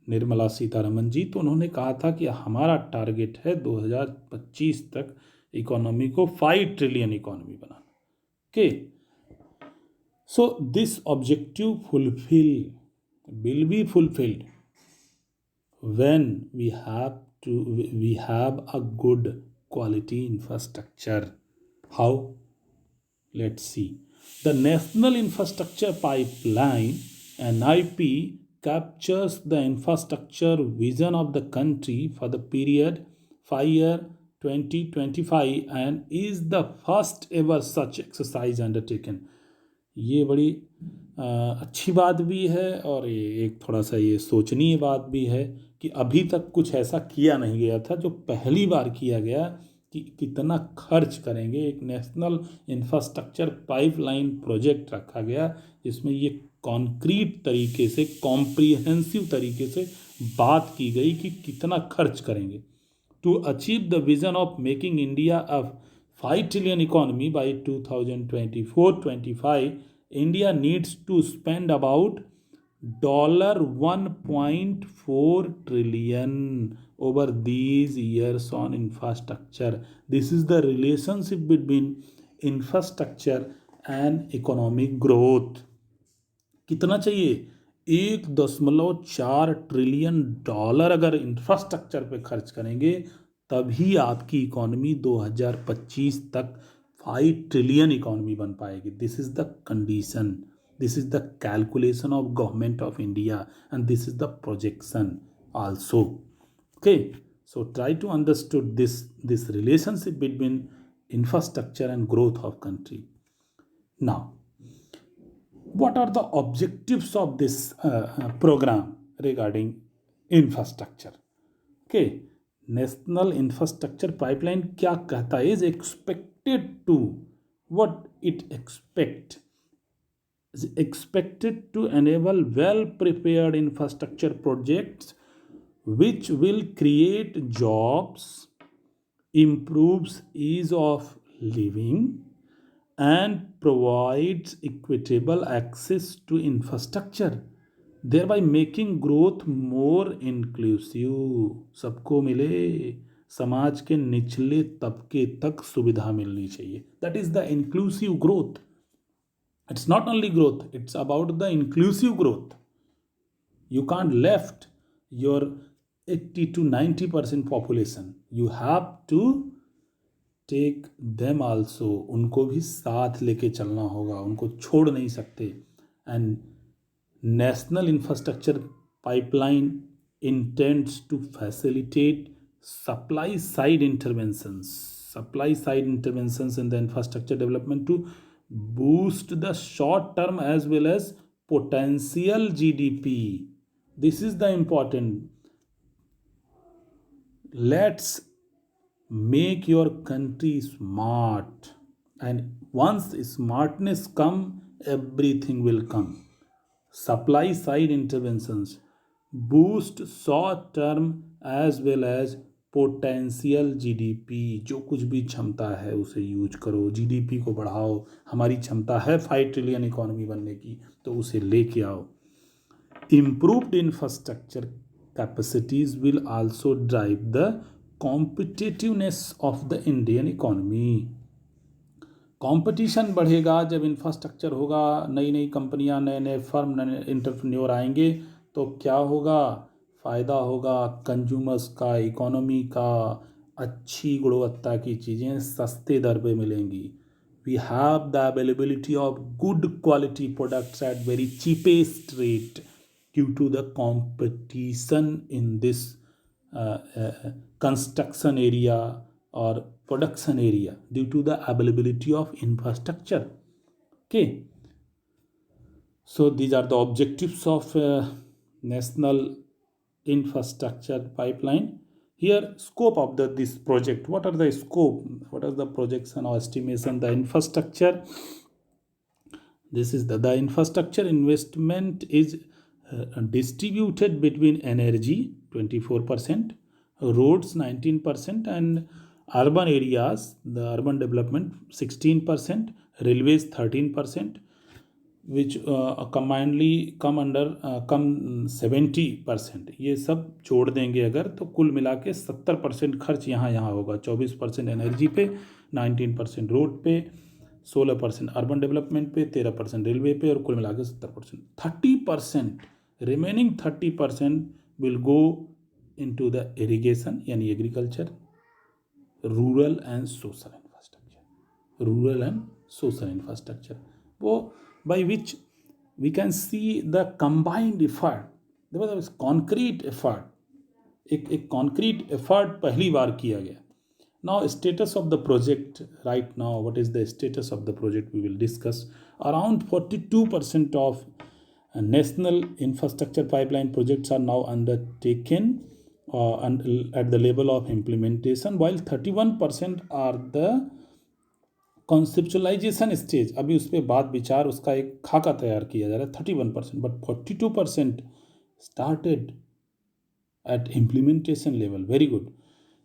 निर्मला सीतारमन जी, तो उन्होंने कहा था कि हमारा टारगेट है 2025 तक इकोनॉमी को 5 trillion economy banana. Okay, so this objective will be fulfilled when we have a good quality infrastructure. How? Let's see. The National Infrastructure Pipeline (NIP) captures the infrastructure vision of the country for the period 5-year 2025 and is the first ever such exercise undertaken. ये बड़ी अच्छी बात भी है और ये एक थोड़ा सा ये सोचनीय बात भी है कि अभी तक कुछ ऐसा किया नहीं गया था जो पहली बार किया गया कि कितना खर्च करेंगे। एक नेशनल इंफ्रास्ट्रक्चर पाइपलाइन प्रोजेक्ट रखा गया जिसमें ये कॉन्क्रीट तरीके से, कॉम्प्रिहेंसिव तरीके से बात की गई कि कितना खर्च करेंगे। To achieve the vision of making India a 5 trillion economy by 2024-25, India needs to spend about $1.4 trillion over these years on infrastructure. This is the relationship between infrastructure and economic growth. कितना चाहिए? $1.4 ट्रिलियन अगर इंफ्रास्ट्रक्चर पे खर्च करेंगे तभी आपकी इकोनॉमी 2025 तक 5 ट्रिलियन इकोनॉमी बन पाएगी। This is the condition, this is the calculation of government of India and this is the projection also. Okay, so try to understood this relationship between infrastructure and growth of country. Now, what are the objectives of this program regarding infrastructure? Okay, national infrastructure pipeline क्या कहता है? is expected to, what it is expected to enable well prepared infrastructure projects which will create jobs, improves ease of living and provides equitable access to infrastructure, thereby making growth more inclusive. सबको मिले, समाज के निचले तबके तक सुविधा मिलनी चाहिए। That is the inclusive growth. It's not only growth, it's about the inclusive growth. You can't left your 80 to 90% population. You have to take them also. उनको भी साथ लेके चलना होगा, उनको छोड़ नहीं सकते। And National Infrastructure Pipeline intends to facilitate supply side interventions in the infrastructure development to boost the short term as well as potential GDP. This is the important. Let's make your country smart, and once smartness come, everything will come. Supply side interventions boost short term as well as potential GDP, जो कुछ भी क्षमता है उसे यूज करो, जीडीपी को बढ़ाओ। हमारी क्षमता है 5 ट्रिलियन इकोनॉमी बनने की, तो उसे लेके आओ। Improved infrastructure capacities will also drive the competitiveness of the Indian economy. Competition बढ़ेगा जब इंफ्रास्ट्रक्चर होगा, नई नई कंपनियां, नए नए फर्म, नए एंटरप्रेन्योर आएंगे तो क्या होगा? फ़ायदा होगा कंज्यूमर्स का, इकोनॉमी का। अच्छी गुणवत्ता की चीज़ें सस्ते दर पे मिलेंगी। We have the availability of good quality products at very cheapest rate due to the competition in this construction area or production area due to the availability of infrastructure. Okay, so these are the objectives of national infrastructure pipeline. Here, scope of this project. What are the scope? What are the projection or estimation? The infrastructure. This is the infrastructure investment is distributed between energy 24%, roads 19%, and urban areas, the urban development 16%, railways 13%, which combinedly come under कम 70%. ये सब जोड़ देंगे अगर तो कुल मिला के 70% खर्च यहाँ होगा. 24% एनर्जी पे, 19% रोड पे, 16% अर्बन डेवलपमेंट पे, 13% रेलवे पे, और कुल मिला के 70%. 30% remaining 30% will go into the irrigation यानी agriculture, rural and social infrastructure. वो by which we can see the combined effort. देखो कॉन्क्रीट एफर्ट, एक कॉन्क्रीट एफर्ट पहली बार किया गया. Now status of the project right now, what is the status of the project we will discuss. Around 42% of national infrastructure pipeline projects are now undertaken at the level of implementation, while 31% are the conceptualisation stage. अभी उस पर बात विचार, उसका एक खाका तैयार किया जा रहा है. 31%, but 42% started at implementation level. Very good.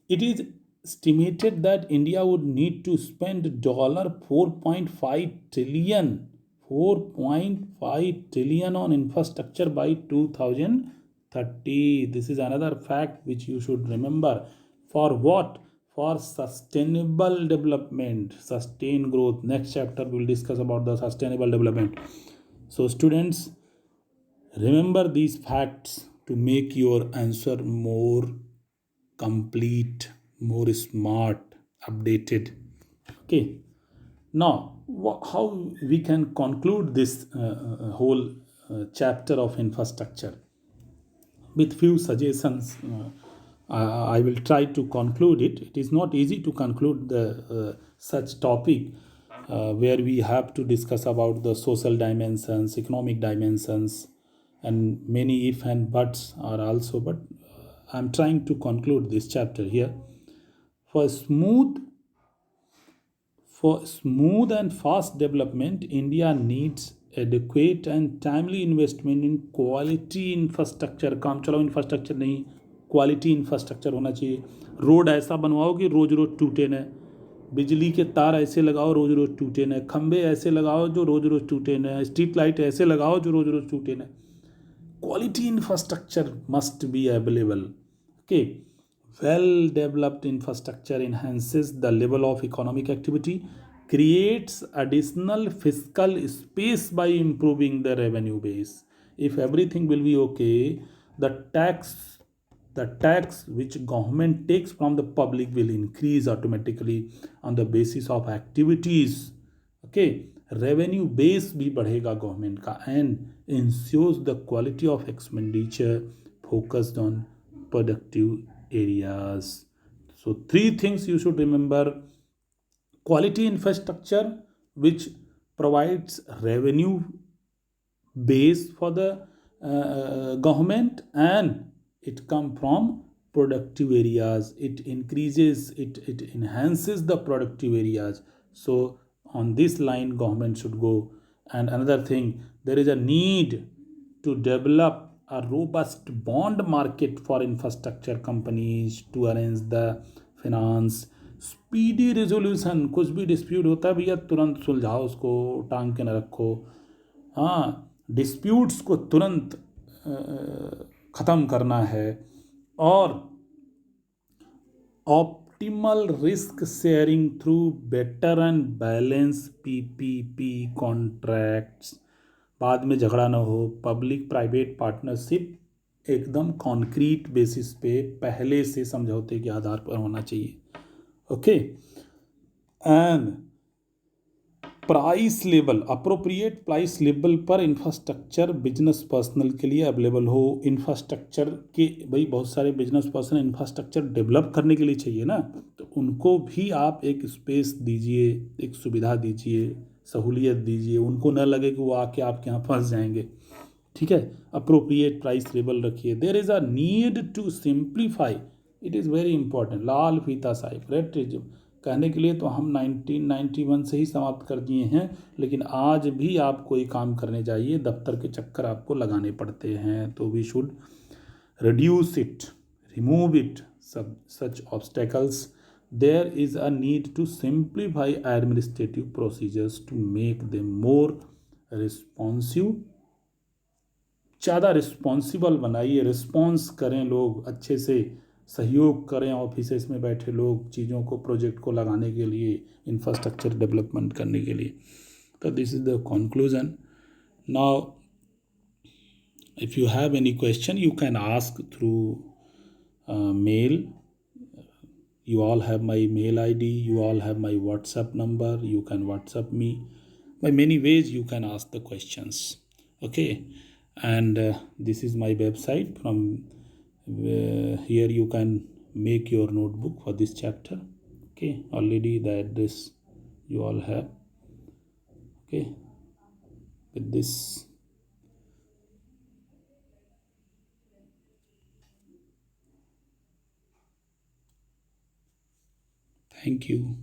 It is estimated that India would need to spend $4.5 trillion on infrastructure by 2030. This is another fact which you should remember. For what? For sustainable development, sustained growth. Next chapter we will discuss about the sustainable development. So students, remember these facts to make your answer more complete, more smart, updated. Okay. Now, how we can conclude this whole chapter of infrastructure with few suggestions. I will try to conclude it. It is not easy to conclude the such topic where we have to discuss about the social dimensions, economic dimensions, and many if and buts are also. But I am trying to conclude this chapter here. For smooth and fast development, India needs adequate and timely investment in quality infrastructure. काम चलाओ इंफ्रास्ट्रक्चर नहीं, क्वालिटी इंफ्रास्ट्रक्चर होना चाहिए. रोड ऐसा बनवाओ कि रोज रोज टूटे न, बिजली के तार ऐसे लगाओ रोज रोज टूटे न, खंबे ऐसे लगाओ जो रोज रोज टूटे न, स्ट्रीट लाइट ऐसे लगाओ जो रोज रोज टूटे न. Quality infrastructure must be available. Okay. Well developed infrastructure enhances the level of economic activity, creates additional fiscal space by improving the revenue base. If everything will be okay, the tax which government takes from the public will increase automatically on the basis of activities. Okay. Revenue base भी बढ़ेगा गवर्नमेंट का, and ensures the quality of expenditure focused on productive areas. So 3 things you should remember: quality infrastructure which provides revenue base for the government, and it come from productive areas. It increases, it enhances the productive areas. So on this line government should go. And another thing, there is a need to develop a robust bond market for infrastructure companies to arrange the finance. Speedy resolution, कुछ भी डिस्प्यूट होता है भैया तुरंत सुलझाओ, उसको टांग के न रखो. हाँ, डिस्प्यूट्स को तुरंत ख़त्म करना है. और optimal risk sharing through better and balance PPP contracts. बाद में झगड़ा ना हो. पब्लिक प्राइवेट पार्टनरशिप एकदम कॉन्क्रीट बेसिस पे पहले से समझौते के आधार पर होना चाहिए. Okay. And price level, appropriate price level पर इंफ्रास्ट्रक्चर बिजनेस पर्सनल के लिए अवेलेबल हो. इंफ्रास्ट्रक्चर के भाई बहुत सारे बिजनेस पर्सन इंफ्रास्ट्रक्चर डेवलप करने के लिए चाहिए ना, तो उनको भी आप एक स्पेस दीजिए, एक सुविधा दीजिए, सहूलियत दीजिए. उनको न लगे कि वो आके आपके यहाँ फंस जाएंगे. ठीक है, अप्रोप्रिएट प्राइस लेवल रखिए। There is a need to simplify, it is very important. लाल फीता साहिब रेड ट्रिज्म कहने के लिए तो हम 1991 से ही समाप्त कर दिए हैं, लेकिन आज भी आप कोई काम करने जाइए दफ्तर के चक्कर आपको लगाने पड़ते हैं। तो we should reduce it, remove it, such obstacles. There is a need to simplify administrative procedures to make them more responsive। ज़्यादा रिस्पॉन्सिबल बनाइए, रिस्पॉन्स करें लोग अच्छे से, सहयोग करें ऑफिसेस में बैठे लोग चीज़ों को, प्रोजेक्ट को लगाने के लिए, इंफ्रास्ट्रक्चर डेवलपमेंट करने के लिए। तो this is the conclusion. Now if you have any question you can ask through mail. You all have my mail id, you all have my WhatsApp number, you can WhatsApp me. By many ways you can ask the questions, okay? And this is my website. From here you can make your notebook for this chapter, okay? Already the address you all have, okay? With this, thank you.